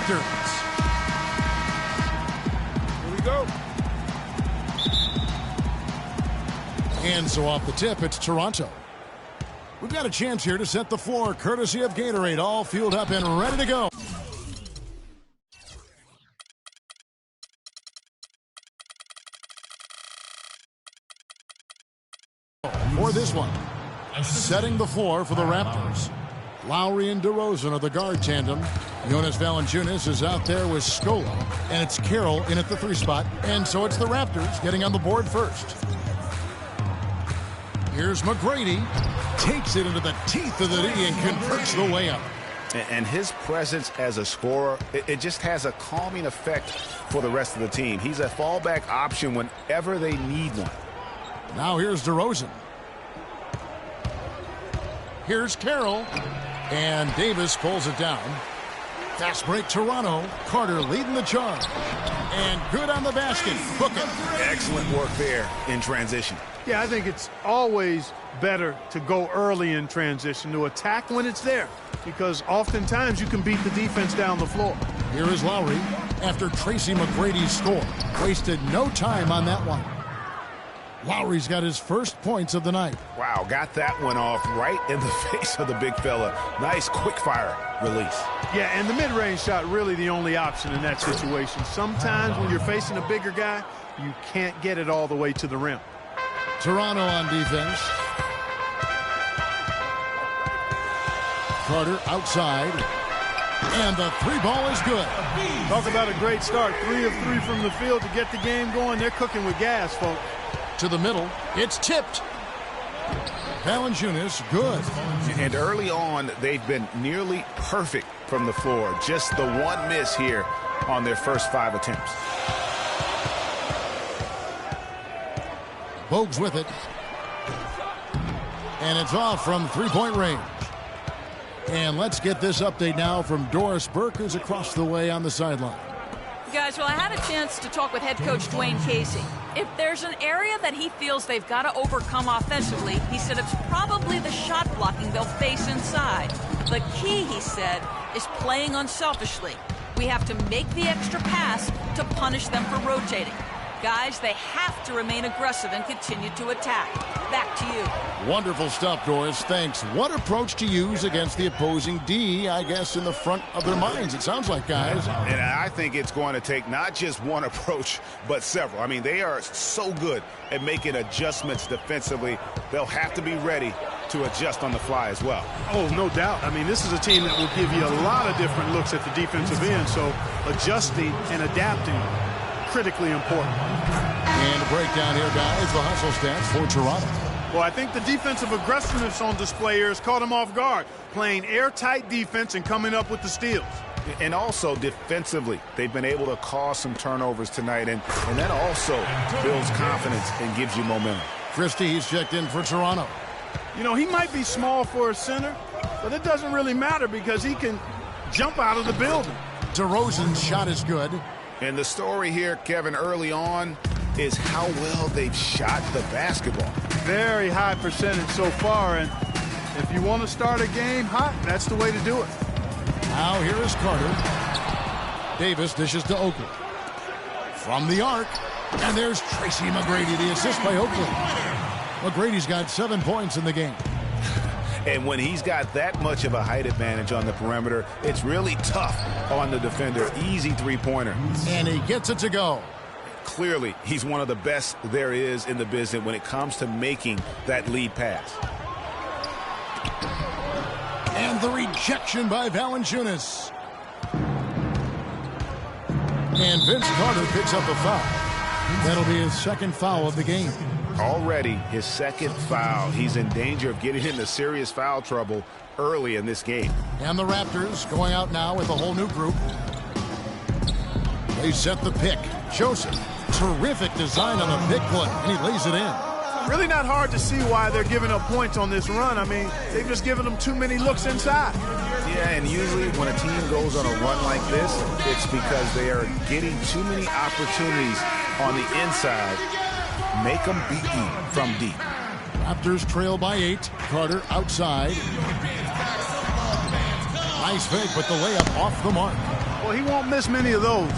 Raptors. Here we go. And so off the tip, it's Toronto. We've got a chance here to set the floor, courtesy of Gatorade, all fueled up and ready to go. For this one, setting the floor for the Raptors. Lowry and DeRozan are the guard tandem. Jonas Valanciunas is out there with Scola, and it's Carroll in at the 3 spot. And so it's the Raptors getting on the board first. Here's McGrady. Takes it into the teeth of the D and converts the layup. And his presence as a scorer, it just has a calming effect for the rest of the team. He's a fallback option whenever they need one. Now here's DeRozan. Here's Carroll. And Davis pulls it down. Fast break Toronto. Carter leading the charge. And good on the basket. Book it. Excellent work there in transition. Yeah, I think it's always better to go early in transition, to attack when it's there, because oftentimes you can beat the defense down the floor. Here is Lowry after Tracy McGrady's score. Wasted no time on that one. Lowry's got his first points of the night. Wow, got that one off right in the face of the big fella. Nice quick fire release. Yeah, and the mid-range shot really the only option in that situation. Sometimes when you're facing a bigger guy, you can't get it all the way to the rim. Toronto on defense. Carter outside. And the 3 ball is good. Talk about a great start. 3 of 3 from the field to get the game going. They're cooking with gas, folks. To the middle. It's tipped. Valanciunas, good. And early on, they've been nearly perfect from the floor. Just the one miss here on their first 5 attempts. Bogues with it. And it's off from 3-point range. And let's get this update now from Doris Burke, who's across the way on the sideline. Guys, well, I had a chance to talk with head coach Dwayne Casey. If there's an area that he feels they've got to overcome offensively, he said it's probably the shot blocking they'll face inside. The key, he said, is playing unselfishly. We have to make the extra pass to punish them for rotating. Guys, they have to remain aggressive and continue to attack. Back to you. Wonderful stuff, Doris. Thanks. What approach to use against the opposing D, I guess, in the front of their minds, it sounds like, guys. And I think it's going to take not just one approach, but several. I mean, they are so good at making adjustments defensively. They'll have to be ready to adjust on the fly as well. Oh, no doubt. I mean, this is a team that will give you a lot of different looks at the defensive end, so adjusting and adapting critically important. And a breakdown here, guys. The hustle stats for Toronto. Well, I think the defensive aggressiveness on display here has caught them off guard, playing airtight defense and coming up with the steals. And also defensively, they've been able to cause some turnovers tonight, and that also builds confidence and gives you momentum. Christie, he's checked in for Toronto. You know, he might be small for a center, but it doesn't really matter because he can jump out of the building. DeRozan's shot is good. And the story here, Kevin, early on is how well they've shot the basketball. Very high percentage so far, and if you want to start a game hot, that's the way to do it. Now here is Carter. Davis dishes to Oakley. From the arc, and there's Tracy McGrady, the assist by Oakley. McGrady's got 7 points in the game. And when he's got that much of a height advantage on the perimeter, it's really tough on the defender. Easy three-pointer. And he gets it to go. Clearly, he's one of the best there is in the business when it comes to making that lead pass. And the rejection by Valanciunas. And Vince Carter picks up a foul. That'll be his second foul of the game. Already his second foul. He's in danger of getting into serious foul trouble early in this game. And the Raptors going out now with a whole new group. They set the pick. Joseph, terrific design on the pick play, and he lays it in. Really not hard to see why they're giving up points on this run. I mean, they've just given them too many looks inside. Yeah, and usually when a team goes on a run like this, it's because they are getting too many opportunities on the inside. Make them beat you from deep. Raptors trail by 8. Carter outside. Nice fake, but the layup off the mark. Well, he won't miss many of those,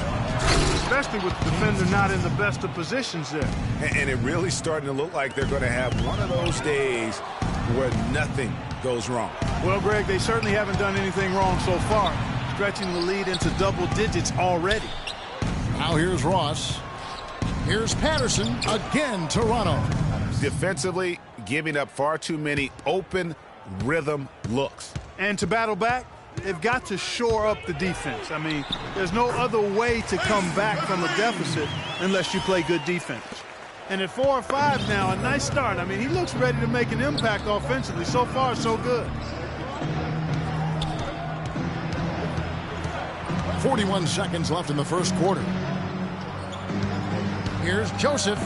especially with the defender not in the best of positions there. And it really starting to look like they're going to have one of those days where nothing goes wrong. Well, Greg, they certainly haven't done anything wrong so far, stretching the lead into double digits already. Now here's Ross. Here's Patterson. Again, Toronto. Defensively, giving up far too many open rhythm looks. And to battle back, they've got to shore up the defense. I mean, there's no other way to come back from a deficit unless you play good defense. And at 4-5 now, a nice start. I mean, he looks ready to make an impact offensively. So far, so good. 41 seconds left in the first quarter. Here's Joseph.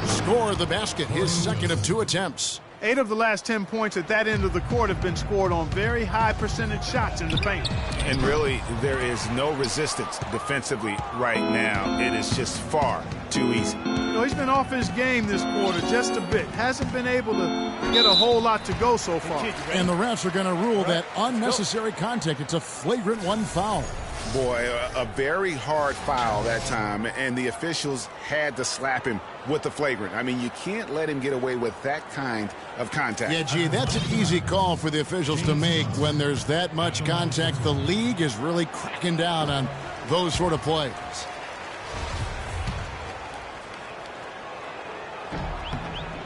Scored the basket, his second of 2 attempts. 8 of the last 10 points at that end of the court have been scored on very high percentage shots in the paint. And really, there is no resistance defensively right now. It is just far too easy. You know, he's been off his game this quarter just a bit. Hasn't been able to get a whole lot to go so far. And the refs are going to rule that unnecessary contact. It's a flagrant 1 foul. Boy, a very hard foul that time, and the officials had to slap him with the flagrant. I mean, you can't let him get away with that kind of contact. Yeah, gee, that's an easy call for the officials to make when there's that much contact. The league is really cracking down on those sort of plays.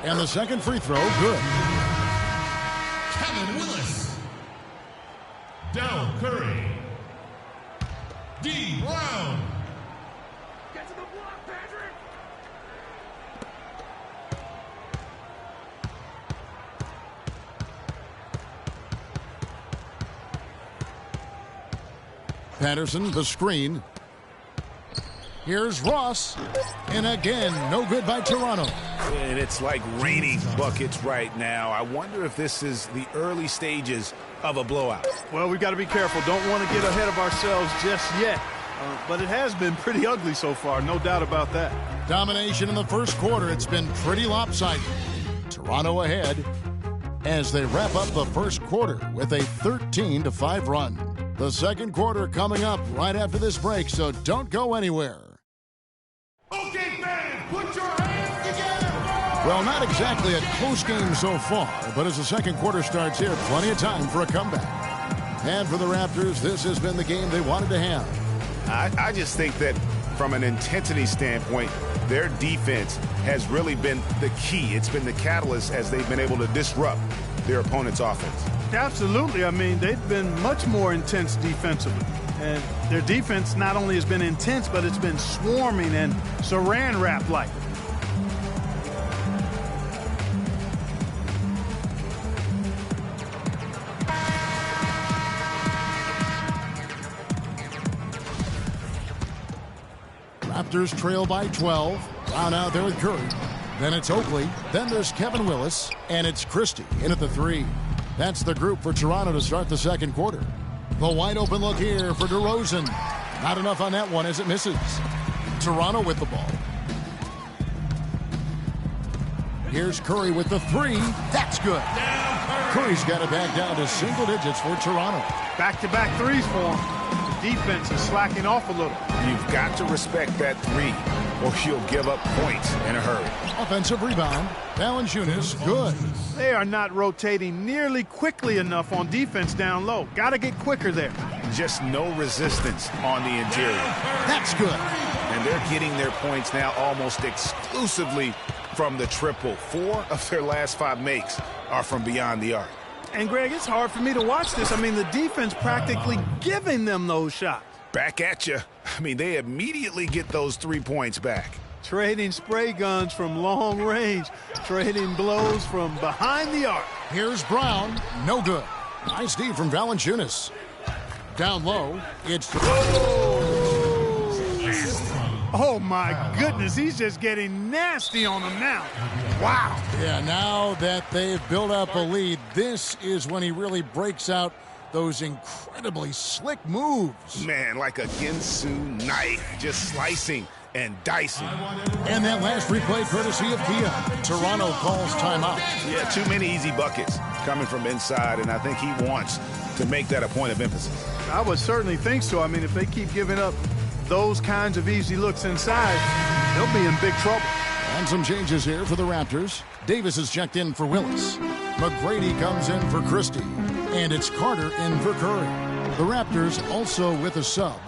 And the second free throw, good. Kevin Willis. Down Curry. D. Brown. Get to the block, Patrick. Patterson, the screen. Here's Ross. And again, no good by Toronto. And it's like raining buckets right now. I wonder if this is the early stages of a blowout. Well, we've got to be careful. Don't want to get ahead of ourselves just yet. But it has been pretty ugly so far, no doubt about that. Domination in the first quarter. It's been pretty lopsided. Toronto ahead as they wrap up the first quarter with a 13-5 run. The second quarter coming up right after this break, so don't go anywhere. Okay, fans, put your hands together. Well, not exactly a close game so far, but as the second quarter starts here, plenty of time for a comeback. And for the Raptors, this has been the game they wanted to have. I just think that from an intensity standpoint, their defense has really been the key. It's been the catalyst as they've been able to disrupt their opponent's offense. Absolutely. I mean, they've been much more intense defensively. And their defense not only has been intense, but it's been swarming and saran wrap-like. Raptors trail by 12. Brown out there with Curry. Then it's Oakley. Then there's Kevin Willis. And it's Christie in at the 3. That's the group for Toronto to start the second quarter. The wide open look here for DeRozan. Not enough on that one as it misses. Toronto with the ball. Here's Curry with the 3. That's good. Curry's got it back down to single digits for Toronto. Back-to-back threes for him. The defense is slacking off a little. You've got to respect that 3, or you'll give up points in a hurry. Offensive rebound. Valanciunas, good. They are not rotating nearly quickly enough on defense down low. Got to get quicker there. Just no resistance on the interior. That's good. And they're getting their points now almost exclusively from the triple. 4 of their last 5 makes are from beyond the arc. And, Greg, it's hard for me to watch this. I mean, the defense practically giving them those shots. Back at you. I mean, they immediately get those 3 points back. Trading spray guns from long range. Trading blows from behind the arc. Here's Brown. No good. Nice D from Valanciunas. Down low, it's... Oh, my goodness. He's just getting nasty on them now. Wow. Yeah, now that they've built up a lead, this is when he really breaks out those incredibly slick moves. Man, like a Ginsu knife, just slicing and dicing. And that last replay courtesy of Kia. Toronto calls timeout. Yeah, too many easy buckets coming from inside, and I think he wants to make that a point of emphasis. I would certainly think so. I mean, if they keep giving up those kinds of easy looks inside, they'll be in big trouble. And some changes here for the Raptors. Davis is checked in for Willis. McGrady comes in for Christie. And it's Carter in for Curry. The Raptors also with a sub.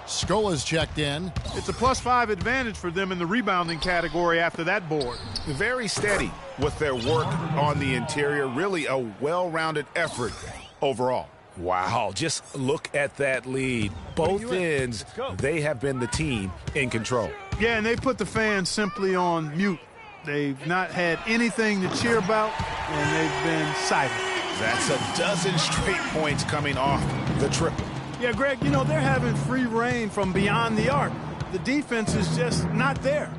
Scola's checked in. It's a +5 advantage for them in the rebounding category after that board. Very steady with their work on the interior. Really a well-rounded effort overall. Wow, just look at that lead. Both ends, they have been the team in control. Yeah, and they put the fans simply on mute. They've not had anything to cheer about, and they've been silent. That's a dozen straight points coming off the triple. Yeah, Greg, you know, they're having free reign from beyond the arc. The defense is just not there.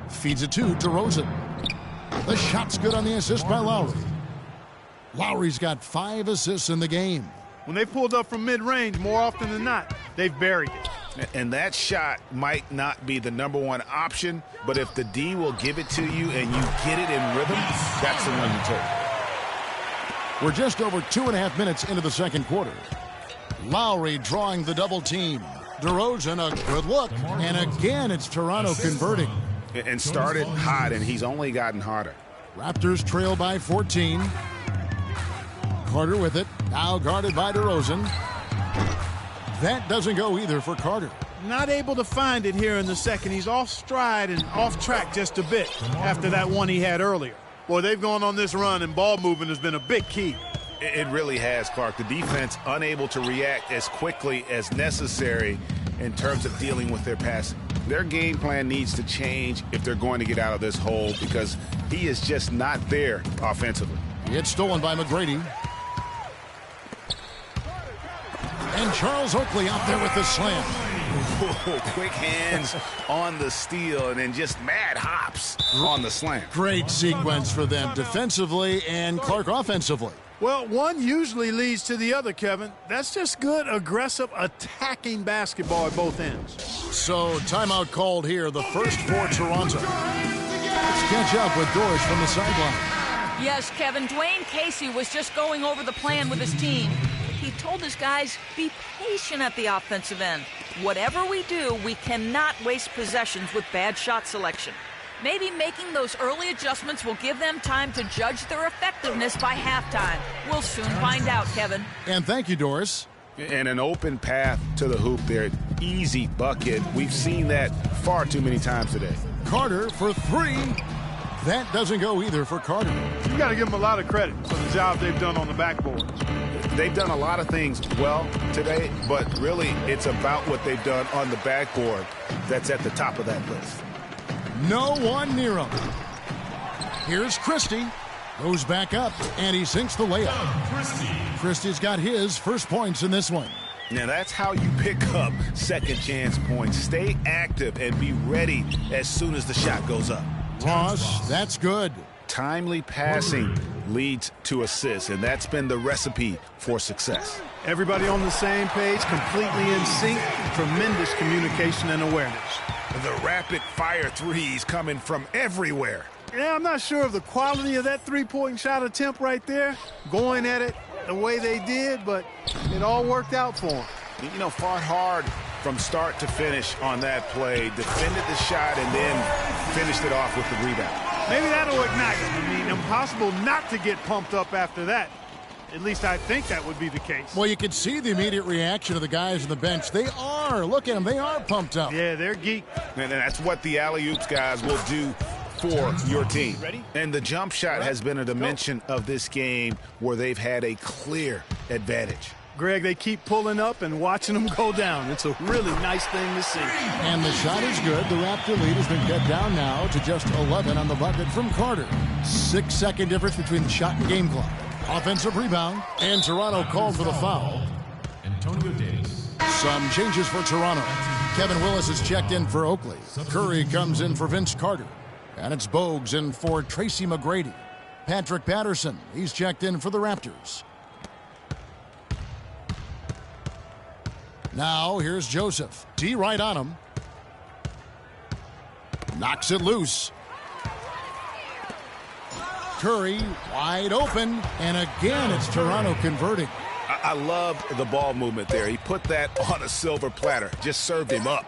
Feeds it to DeRozan. The shot's good on the assist by Lowry. Lowry's got 5 assists in the game. When they pulled up from mid-range, more often than not, they've buried it. And that shot might not be the #1 option, but if the D will give it to you and you get it in rhythm, that's the one you take. We're just over 2.5 minutes into the second quarter. Lowry drawing the double team. DeRozan, a good look. And again, it's Toronto converting. And started hot, and he's only gotten hotter. Raptors trail by 14. Carter with it. Now guarded by DeRozan. That doesn't go either for Carter. Not able to find it here in the second. He's off stride and off track just a bit after that one he had earlier. Boy, they've gone on this run, and ball movement has been a big key. It really has, Clark. The defense unable to react as quickly as necessary in terms of dealing with their passing. Their game plan needs to change if they're going to get out of this hole because he is just not there offensively. It's stolen by McGrady. And Charles Oakley out there with the slam. Ooh, quick hands on the steal and then just mad hops on the slam. Great sequence for them defensively and Clark offensively. Well, one usually leads to the other, Kevin. That's just good, aggressive, attacking basketball at both ends. So, timeout called here, the first for Toronto. Let's catch up with Doris from the sideline. Yes, Kevin, Dwayne Casey was just going over the plan with his team. He told his guys, be patient at the offensive end. Whatever we do, we cannot waste possessions with bad shot selection. Maybe making those early adjustments will give them time to judge their effectiveness by halftime. We'll soon find out, Kevin. And thank you, Doris. And an open path to the hoop there. Easy bucket. We've seen that far too many times today. Carter for 3. That doesn't go either for Carter. You got to give them a lot of credit for the job they've done on the backboards. They've done a lot of things well today, but really it's about what they've done on the backboard that's at the top of that list. No one near him. Here's Christie. Goes back up, and he sinks the layup. Christie's got his first points in this one. Now that's how you pick up second chance points. Stay active and be ready as soon as the shot goes up. Ross, that's good. Timely passing leads to assists, and that's been the recipe for success. Everybody on the same page, completely in sync, tremendous communication and awareness. The rapid-fire threes coming from everywhere. Yeah, I'm not sure of the quality of that three-point shot attempt right there, going at it the way they did, but it all worked out for them. You know, fought hard from start to finish on that play, defended the shot, and then finished it off with the rebound. Maybe that'll ignite it. I mean, impossible not to get pumped up after that. At least I think that would be the case. Well, you can see the immediate reaction of the guys on the bench. They are. Look at them. They are pumped up. Yeah, they're geeked. And that's what the alley-oops guys will do for your team. And the jump shot has been a dimension of this game where they've had a clear advantage. Greg, they keep pulling up and watching them go down. It's a really nice thing to see. And the shot is good. The Raptor lead has been cut down now to just 11 on the bucket from Carter. 6-second difference between the shot and game clock. Offensive rebound, and Toronto called for the foul. Antonio Davis. Some changes for Toronto. Kevin Willis is checked in for Oakley. Curry comes in for Vince Carter. And it's Bogues in for Tracy McGrady. Patrick Patterson, he's checked in for the Raptors. Now, here's Joseph. D right on him. Knocks it loose. Curry wide open, and again it's Toronto converting. I love the ball movement there. He put that on a silver platter. Just served him up.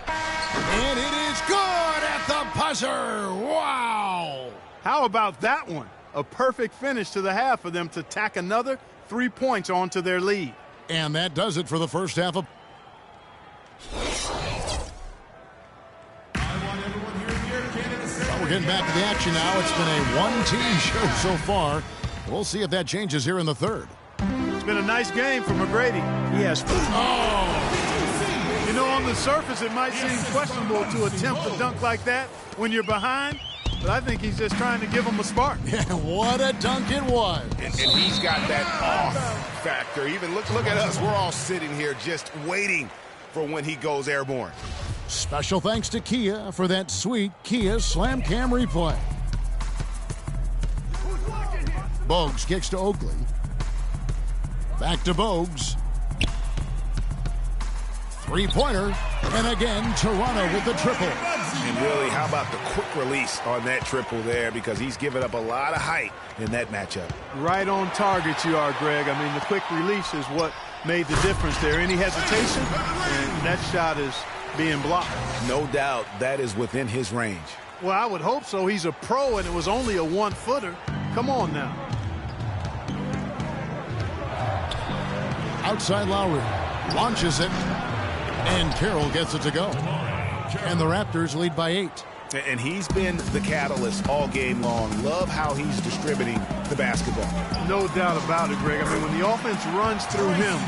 And it is good at the buzzer. Wow. How about that one? A perfect finish to the half for them to tack another 3 points onto their lead. And that does it for the first half of... Well, we're getting back to the action now. It's been a one-team show so far. We'll see if that changes here in the third. It's been a nice game for McGrady. He has food. Oh! You know, on the surface, it might seem questionable to attempt a dunk like that when you're behind, but I think he's just trying to give him a spark. Yeah, what a dunk it was. And he's got that off factor. Even look at us. We're all sitting here just waiting for when he goes airborne. Special thanks to Kia for that sweet Kia Slam Cam replay. Bogues kicks to Oakley. Back to Bogues. Three-pointer. And again, Toronto with the triple. And really, how about the quick release on that triple there? Because he's given up a lot of height in that matchup. Right on target you are, Greg. I mean, the quick release is what made the difference there. Any hesitation, and that shot is being blocked. No doubt that is within his range. Well, I would hope so. He's a pro, and it was only a one-footer. Come on now. Outside Lowry. Launches it. And Carroll gets it to go. And the Raptors lead by 8. And he's been the catalyst all game long. Love how he's distributing the basketball. No doubt about it, Greg. I mean, when the offense runs through him,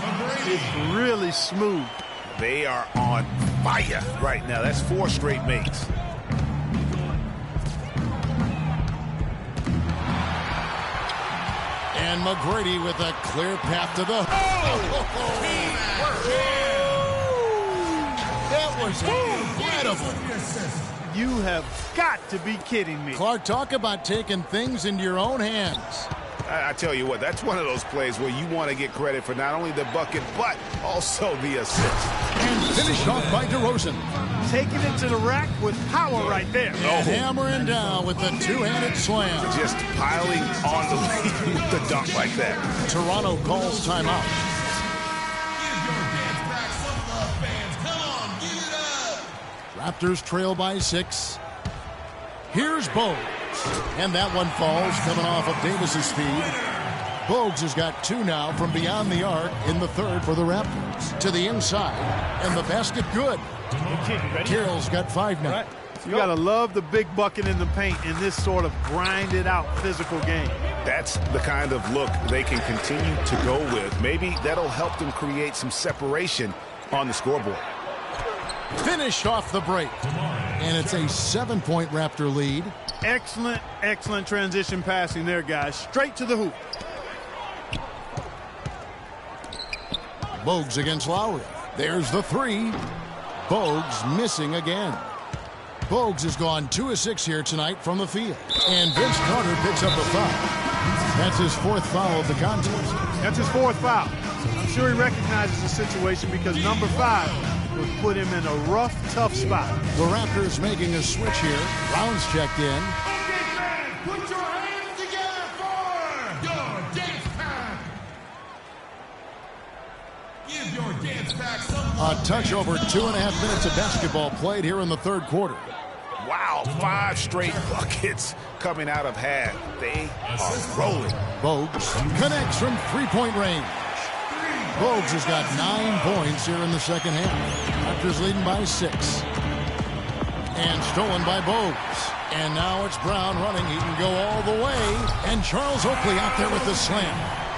it's really smooth. They are on fire right now. That's 4 straight makes. And McGrady with a clear path to the... That was incredible. You have got to be kidding me. Clark, talk about taking things into your own hands. I tell you what, that's one of those plays where you want to get credit for not only the bucket, but also the assist. And finished off by DeRozan. Taking it to the rack with power right there. And hammering down with the two-handed slam. Just piling on the lead with the dunk like that. Toronto calls timeout. Raptors trail by 6. Here's Bogues. And that one falls, coming off of Davis's speed. Bogues has got 2 now from beyond the arc in the third for the Raptors. To the inside, and the basket good. Carroll's got 5 now. Right. You got to love the big bucket in the paint in this sort of grinded-out physical game. That's the kind of look they can continue to go with. Maybe that'll help them create some separation on the scoreboard. Finished off the break. And it's a 7-point Raptor lead. Excellent, excellent transition passing there, guys. Straight to the hoop. Bogues against Lowry. There's the 3. Bogues missing again. Bogues has gone 2 of 6 here tonight from the field. And Vince Carter picks up a foul. That's his 4th foul of the contest. That's his 4th foul. I'm sure he recognizes the situation because number 5 would put him in a rough, tough spot. The Raptors making a switch here. Rounds checked in. Put your hands together for your dance pack. Give your dance pack some A touch over 2.5 minutes of basketball played here in the third quarter. Wow, 5 straight buckets coming out of half. They are rolling. Bogues connects from 3-point range. Bogues has got 9 points here in the second half. Raptors leading by 6. And stolen by Bogues. And now it's Brown running. He can go all the way. And Charles Oakley out there with the slam.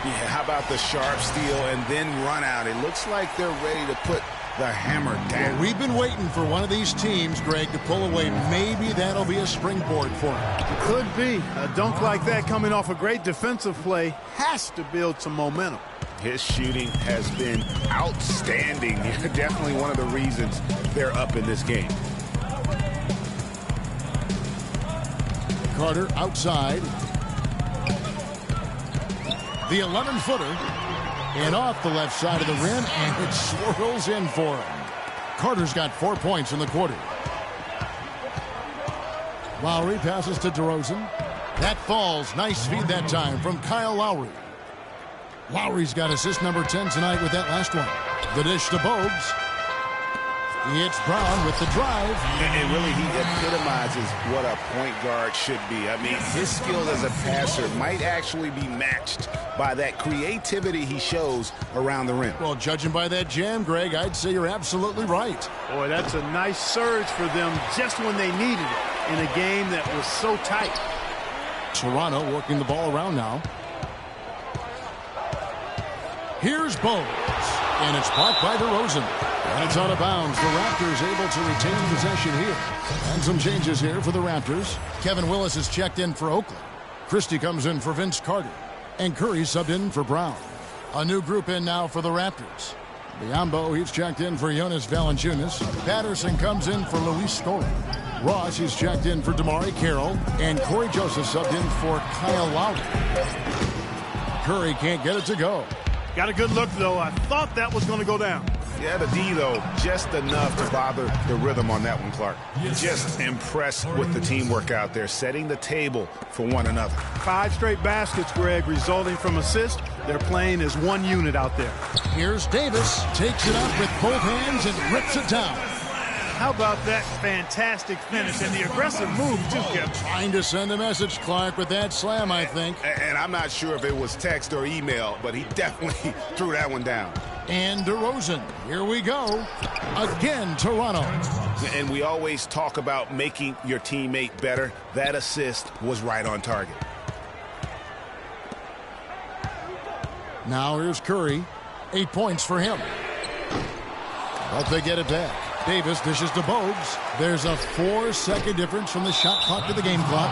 Yeah, how about the sharp steal and then run out? It looks like they're ready to put the hammer down. Well, we've been waiting for one of these teams, Greg, to pull away. Maybe that'll be a springboard for him. Could be. A dunk like that coming off a great defensive play has to build some momentum. His shooting has been outstanding. Definitely one of the reasons they're up in this game. Carter outside. The 11-footer. And off the left side of the rim, and it swirls in for him. Carter's got 4 points in the quarter. Lowry passes to DeRozan. That falls. Nice feed that time from Kyle Lowry. Lowry's got assist number 10 tonight with that last one. The dish to Bogues. It's Brown with the drive. And really, he epitomizes what a point guard should be. I mean, his skills as a passer might actually be matched by that creativity he shows around the rim. Well, judging by that jam, Greg, I'd say you're absolutely right. Boy, that's a nice surge for them just when they needed it in a game that was so tight. Toronto working the ball around now. Here's Bogues, and it's blocked by DeRozan. And it's out of bounds. The Raptors able to retain possession here. And some changes here for the Raptors. Kevin Willis is checked in for Oakland. Christie comes in for Vince Carter. And Curry subbed in for Brown. A new group in now for the Raptors. Biyombo, he's checked in for Jonas Valanciunas. Patterson comes in for Luis Scola. Ross, he's checked in for DeMar Carroll. And Corey Joseph subbed in for Kyle Lowry. Curry can't get it to go. Got a good look, though. I thought that was going to go down. Yeah, the D, though, just enough to bother the rhythm on that one, Clark. Just impressed with the teamwork out there, setting the table for one another. 5 straight baskets, Greg, resulting from assists. They're playing as one unit out there. Here's Davis. Takes it up with both hands and rips it down. How about that fantastic finish and the aggressive move, too, Kevin? Trying to send a message, Clark, with that slam, I think. And I'm not sure if it was text or email, but he definitely threw that one down. And DeRozan. Here we go. Again, Toronto. And we always talk about making your teammate better. That assist was right on target. Now here's Curry. 8 points for him. But they get it back. Davis dishes to Bogues. There's a 4-second difference from the shot clock to the game clock.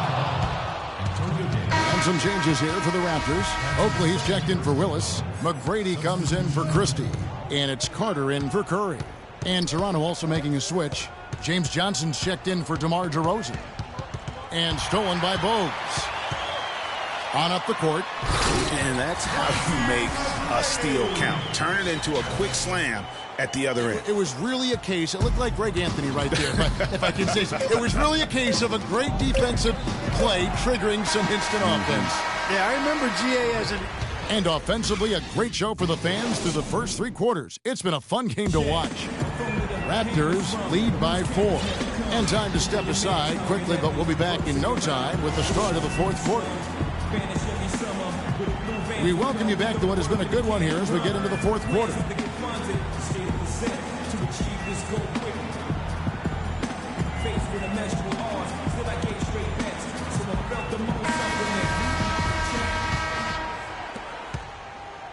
And some changes here for the Raptors. Oakley, he's checked in for Willis. McGrady comes in for Christie. And it's Carter in for Curry. And Toronto also making a switch. James Johnson's checked in for DeMar DeRozan. And stolen by Bogues. On up the court. And that's how you make a steal count. Turn it into a quick slam at the other end. It was really a case, it looked like Greg Anthony right there, if I can say so. It was really a case of a great defensive play triggering some instant offense. Yeah, I remember GA as an... And offensively, a great show for the fans through the first 3 quarters. It's been a fun game to watch. Raptors lead by 4. And time to step aside quickly, but we'll be back in no time with the start of the 4th quarter. We welcome you back to what has been a good one here as we get into the 4th quarter.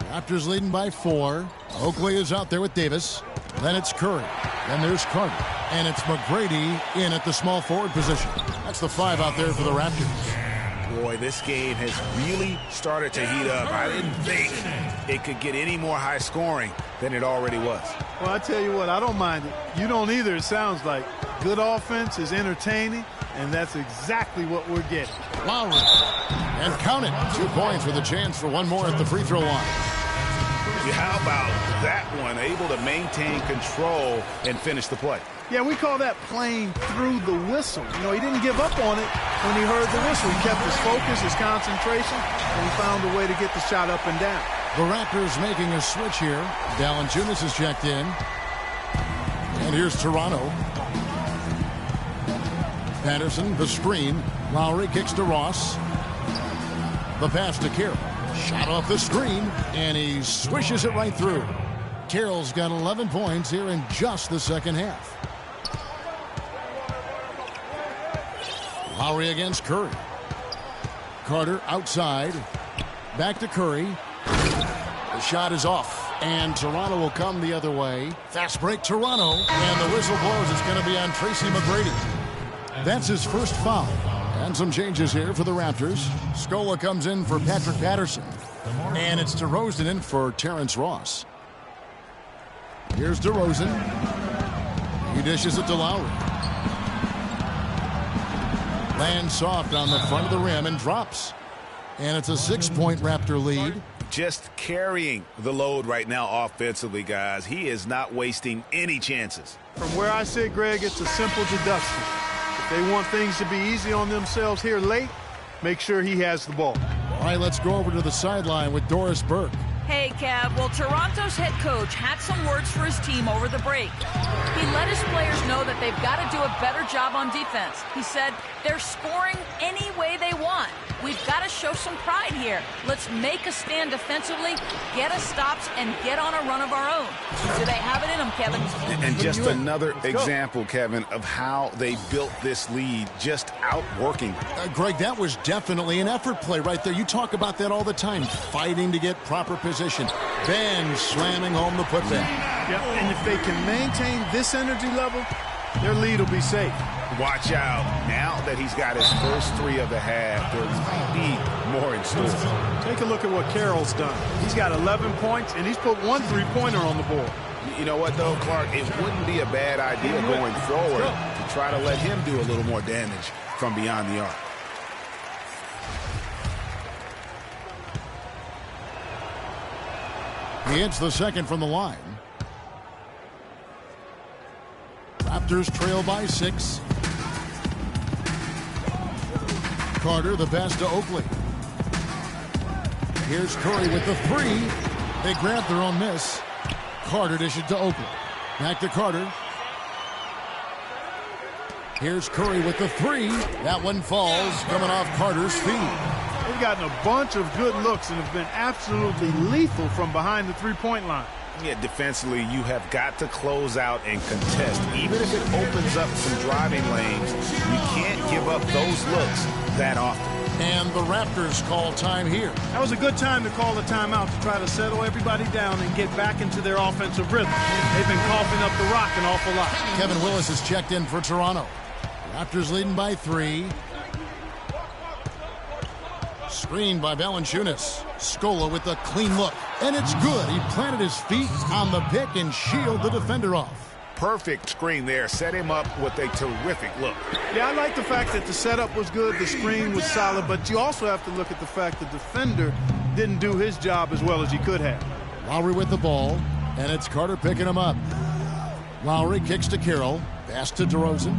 Raptors leading by 4. Oakley is out there with Davis. Then it's Curry. Then there's Carter. And it's McGrady in at the small forward position. That's the 5 out there for the Raptors. Boy, this game has really started to heat up. I didn't think it could get any more high scoring than it already was. Well, I tell you what, I don't mind it. You don't either, it sounds like. Good offense is entertaining, and that's exactly what we're getting. Lowry. And count it. 2 points with a chance for one more at the free throw line. How about that one? Able to maintain control and finish the play. Yeah, we call that playing through the whistle. You know, he didn't give up on it when he heard the whistle. He kept his focus, his concentration, and he found a way to get the shot up and down. The Raptors making a switch here. Valanciunas is checked in. And here's Toronto. Patterson, the screen. Lowry kicks to Ross. The pass to Carroll. Shot off the screen, and he swishes it right through. Carroll's got 11 points here in just the second half. Lowry against Curry. Carter outside. Back to Curry. The shot is off, and Toronto will come the other way. Fast break, Toronto, and the whistle blows. It's going to be on Tracy McGrady. That's his first foul. And some changes here for the Raptors. Scola comes in for Patrick Patterson. And it's DeRozan in for Terrence Ross. Here's DeRozan. He dishes it to Lowry. Lands soft on the front of the rim and drops. And it's a 6-point Raptor lead. Just carrying the load right now offensively, guys. He is not wasting any chances. From where I sit, Greg, it's a simple deduction. If they want things to be easy on themselves here late, make sure he has the ball. All right, let's go over to the sideline with Doris Burke. Hey, Kev. Well, Toronto's head coach had some words for his team over the break. He let his players know that they've got to do a better job on defense. He said they're scoring any way they want. We've got to show some pride here. Let's make a stand defensively, get us stops, and get on a run of our own. Do they have it in them, Kevin? And just another example, Kevin, of how they built this lead, just outworking. Greg, that was definitely an effort play right there. You talk about that all the time, fighting to get proper position. Ben slamming home the putback. Yep, and if they can maintain this energy level, their lead will be safe. Watch out. Now that he's got his first 3 of the half, there might be more in store. Take a look at what Carroll's done. He's got 11 points, and he's put 1 3-pointer on the board. You know what, though, Clark? It wouldn't be a bad idea going forward to try to let him do a little more damage from beyond the arc. He hits the second from the line. Raptors trail by 6. Carter, the pass to Oakley. Here's Curry with the 3. They grab their own miss. Carter dishes to Oakley. Back to Carter. Here's Curry with the 3. That one falls, coming off Carter's feet. They've gotten a bunch of good looks and have been absolutely lethal from behind the 3-point line. Yeah, defensively, you have got to close out and contest. Even if it opens up some driving lanes, you can't give up those looks that often. And the Raptors call time here. That was a good time to call a timeout to try to settle everybody down and get back into their offensive rhythm. They've been coughing up the rock an awful lot. Kevin Willis has checked in for Toronto. Raptors leading by 3. Screened by Valanciunas. Scola with a clean look. And it's good. He planted his feet on the pick and shielded the defender off. Perfect screen there. Set him up with a terrific look. Yeah, I like the fact that the setup was good, the screen was solid, but you also have to look at the fact the defender didn't do his job as well as he could have. Lowry with the ball, and it's Carter picking him up. Lowry kicks to Carroll. Pass to DeRozan.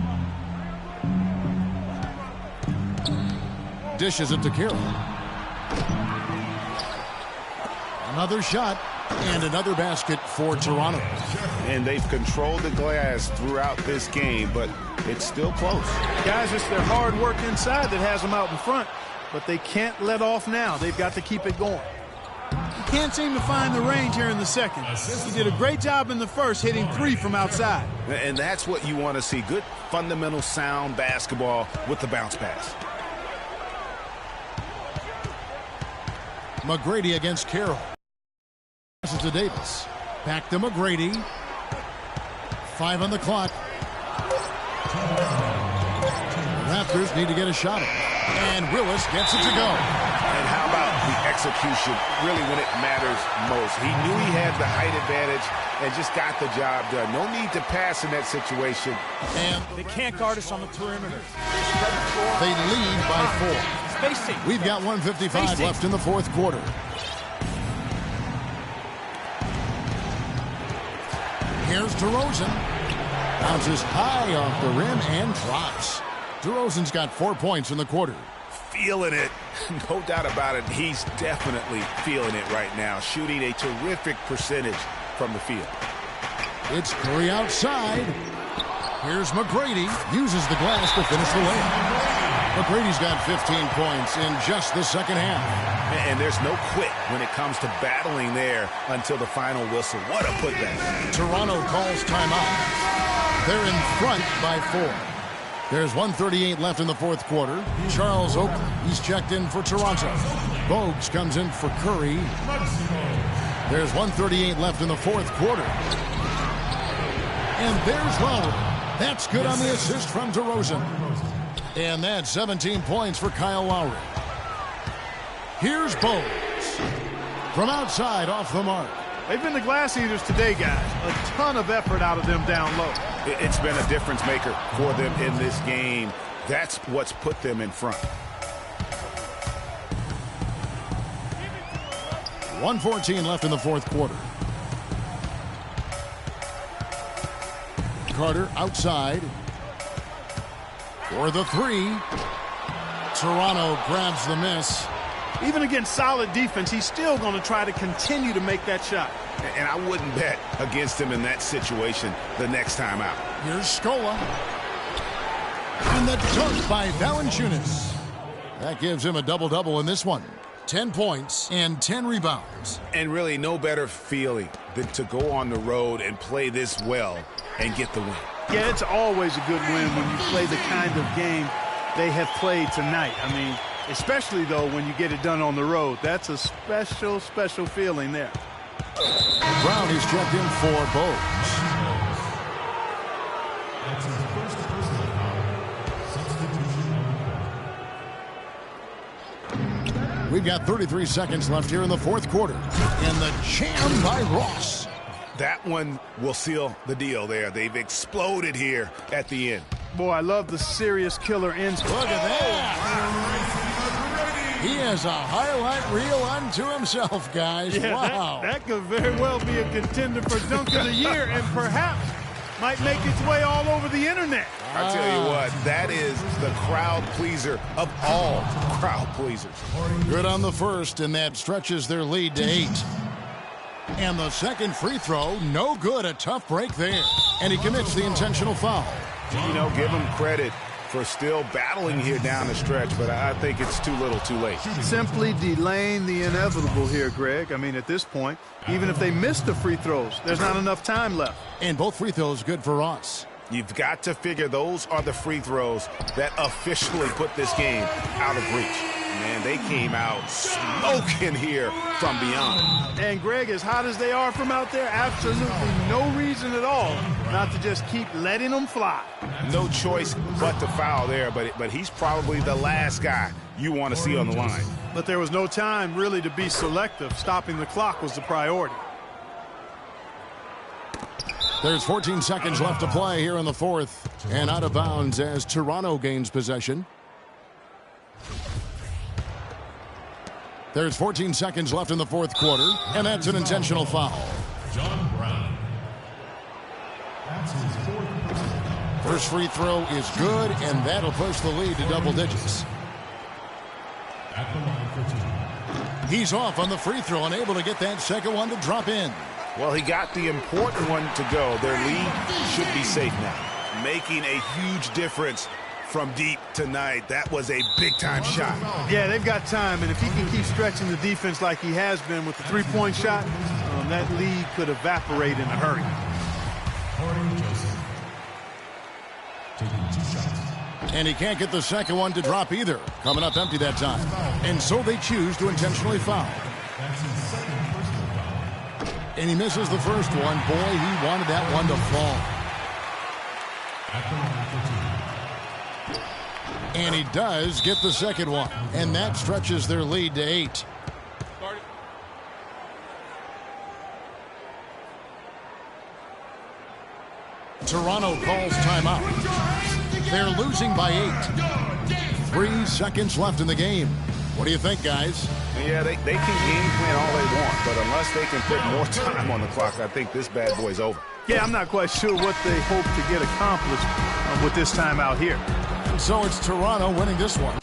Dishes it to Carroll. Another shot and another basket for Toronto. And they've controlled the glass throughout this game, but it's still close. Guys, it's their hard work inside that has them out in front, but they can't let off now. They've got to keep it going. He can't seem to find the range here in the second. He did a great job in the first, hitting 3 from outside. And that's what you want to see. Good, fundamental, sound basketball with the bounce pass. McGrady against Carroll. Passes to Davis. Back to McGrady. 5 on the clock. Raptors need to get a shot at it. And Willis gets it to go. And how about the execution, really when it matters most? He knew he had the height advantage and just got the job done. No need to pass in that situation. And they can't guard us on the perimeter. They lead by 4. Spacing. We've got 1:55 left in the fourth quarter. Here's DeRozan. Bounces high off the rim and drops. DeRozan's got 4 points in the quarter. Feeling it. No doubt about it. He's definitely feeling it right now. Shooting a terrific percentage from the field. It's Curry outside. Here's McGrady. Uses the glass to finish the layup. McGrady's got 15 points in just the second half. And there's no quit when it comes to battling there until the final whistle. What a putback. Toronto calls timeout. They're in front by 4. There's 1:38 left in the fourth quarter. Charles Oakley, he's checked in for Toronto. Bogues comes in for Curry. There's 1:38 left in the fourth quarter. And there's Lowry. That's good on the assist from DeRozan. And that's 17 points for Kyle Lowry. Here's Bogues. From outside, off the mark. They've been the glass eaters today, guys. A ton of effort out of them down low. It's been a difference maker for them in this game. That's what's put them in front. 1:14 left in the fourth quarter. Carter outside for the 3. Toronto grabs the miss. Even against solid defense, he's still going to try to continue to make that shot. And I wouldn't bet against him in that situation the next time out. Here's Scola. And the dunk by Valanciunas. That gives him a double-double in this one. 10 points and 10 rebounds. And really no better feeling than to go on the road and play this well and get the win. Yeah, it's always a good win when you play the kind of game they have played tonight. I mean, especially, though, when you get it done on the road. That's a special, special feeling there. Brown is checked in for Bogues. That's his first personal foul. Substitution. We've got 33 seconds left here in the fourth quarter. And the jam by Ross. That one will seal the deal there. They've exploded here at the end. Boy, I love the serious killer ends. Look at that. He has a highlight reel unto himself, guys. Yeah, wow. That could very well be a contender for Dunk of the Year and perhaps might make its way all over the internet. I tell you what, that is the crowd pleaser of all crowd pleasers. Good on the first, and that stretches their lead to 8. And the second free throw, no good. A tough break there. And he commits the intentional foul. You know, give him credit for still battling here down the stretch, but I think it's too little too late. Simply delaying the inevitable here, Greg. I mean, at this point, even if they miss the free throws, there's not enough time left. And both free throws good for Ross. You've got to figure those are the free throws that officially put this game out of reach. Man, they came out smoking here from beyond. And, Greg, as hot as they are from out there, absolutely no reason at all not to just keep letting them fly. No choice but to foul there, but he's probably the last guy you want to see on the line. But there was no time really to be selective. Stopping the clock was the priority. There's 14 seconds left to play here in the fourth. And out of bounds as Toronto gains possession. There's 14 seconds left in the fourth quarter, and that's an intentional foul. John Brown. That's his fourth personal foul. First free throw is good, and that'll push the lead to double digits. At the line for 2. He's off on the free throw and able to get that second one to drop in. Well, he got the important one to go. Their lead should be safe now. Making a huge difference from deep tonight. That was a big-time shot. Yeah, they've got time, and if he can keep stretching the defense like he has been with the three-point shot, that lead could evaporate in a hurry. Corey Joseph. Taking 2 shots. And he can't get the second one to drop either. Coming up empty that time. And so they choose to intentionally foul. That's his second personal foul. And he misses the first one. Boy, he wanted that one to fall. At the line for 2. And he does get the second one. And that stretches their lead to 8. Toronto calls timeout. They're losing by 8. 3 seconds left in the game. What do you think, guys? Yeah, they can game plan all they want, but unless they can put more time on the clock, I think this bad boy's over. Yeah, I'm not quite sure what they hope to get accomplished with this time out here. So it's Toronto winning this one.